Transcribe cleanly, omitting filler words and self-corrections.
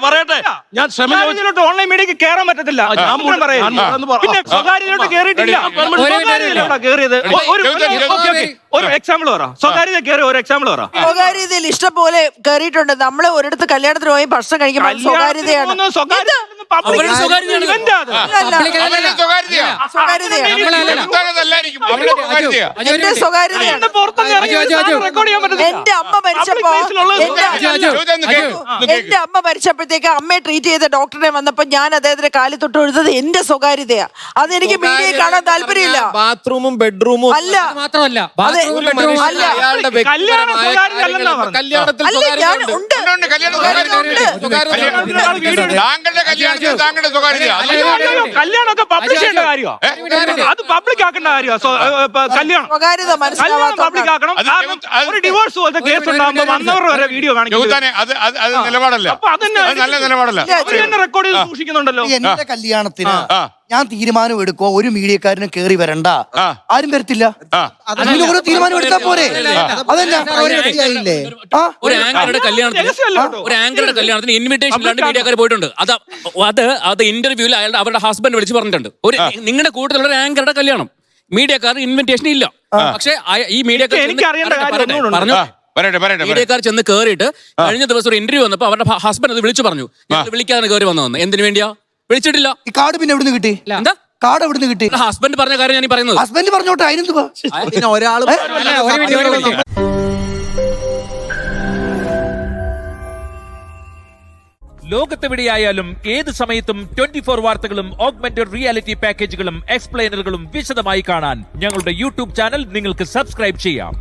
പറയട്ടെ. ഞാൻ സ്വകാര്യതയിലോട്ട് ഓൺലൈൻ മീഡിയക്ക് കയറാൻ പറ്റത്തില്ല. പിന്നെ സ്വകാര്യതയിലോട്ട് കയറിയിട്ടില്ല. കയറിയത് ഒരു എക്സാമ്പിൾ പറ. സ്വകാര്യത കയറി ഒരു എക്സാമ്പിൾ പറ. സ്വകാര്യതയിൽ ഇഷ്ടം പോലെ കയറിയിട്ടുണ്ട്. നമ്മള് ഒരിടത്ത് കല്യാണത്തിന് പോയി ഭക്ഷണം കഴിക്കുമ്പോൾ സ്വകാര്യതയാണ്. എന്റെ സ്വകാര്യതയാണ്. എന്റെ അമ്മ മരിച്ചപ്പോഴത്തേക്ക് അമ്മയെ ട്രീറ്റ് ചെയ്ത ഡോക്ടറെ വന്നപ്പോ ഞാൻ അദ്ദേഹത്തിന്റെ കാലിൽ തൊട്ട് എഴുതത് എന്റെ സ്വകാര്യതയാ. അതെനിക്ക് മീഡിയയിൽ കാണാൻ താല്പര്യമില്ല. ബാത്റൂമും ബെഡ്റൂമും അല്ല, മാത്രമല്ല കല്യാണമൊക്കെ പബ്ലിഷ് ചെയ്യേണ്ട കാര്യമാണ്. അത് പബ്ലിക് ആക്കേണ്ട കാര്യമാണ്. കല്യാണം പബ്ലിക് ആക്കണം. ഒരു ഡിവോഴ്സ് പോലത്തെ കേസ് ഉണ്ടാകുമ്പോൾ വന്നവരുടെ വരെ വീഡിയോ കാണിക്കും. നിലപാടല്ല, നല്ല നിലപാടല്ല. റെക്കോർഡ് ചെയ്ത് സൂക്ഷിക്കുന്നുണ്ടല്ലോ. എന്റെ കല്യാണത്തിന് ഞാൻ തീരുമാനം എടുക്കോ ഒരു മീഡിയക്കാരന് കേറി വരണ്ട, ആരും വരത്തില്ല. ഓരോ തീരുമാനം എടുത്താ പോരെ. ഒരു ആങ്കറുടെ കല്യാണത്തിന് ഇൻവിറ്റേഷൻ ഇല്ലാണ്ട് മീഡിയക്കാർ പോയിട്ടുണ്ട്. അത് ഇന്റർവ്യൂവിൽ അയാളുടെ അവരുടെ ഹസ്ബൻഡ് വിളിച്ച് പറഞ്ഞിട്ടുണ്ട്. ഒരു നിങ്ങളുടെ കൂട്ടത്തിലുള്ള ഒരു ആങ്കറുടെ കല്യാണം മീഡിയക്കാർ ഇൻവിറ്റേഷൻ ഇല്ല. പക്ഷെ ഈ മീഡിയക്കാർ മീഡിയക്കാർ ചെന്ന് കയറിയിട്ട് കഴിഞ്ഞ ദിവസം ഒരു ഇന്റർവ്യൂ വന്നപ്പോ അവരുടെ ഹസ്ബൻഡ് അത് വിളിച്ചു പറഞ്ഞു, വിളിക്കാതെ കയറി വന്നതെന്ന്. എന്തിനു വേണ്ടിയാ? വിളിച്ചിട്ടില്ല. ഈ കാർഡ് പിന്നെ എവിടുന്ന് കിട്ടി? എന്താ കാർഡ് എവിടുന്ന് കിട്ടി? ഹസ്ബൻഡ് പറഞ്ഞ കാര്യം ഞാൻ പറയുന്നത്. ഹസ്ബൻഡ് പറഞ്ഞോട്ടെ, അതിനെന്ത് ഒരാൾ ലോകത്തെവിടെയായാലും ഏത് സമയത്തും 24 വാർത്തകളും ഓഗ്മെന്റഡ് റിയാലിറ്റി പാക്കേജുകളും എക്സ്പ്ലെയിനറുകളും വിശദമായി കാണാൻ ഞങ്ങളുടെ യൂട്യൂബ് ചാനൽ നിങ്ങൾക്ക് സബ്സ്ക്രൈബ് ചെയ്യാം.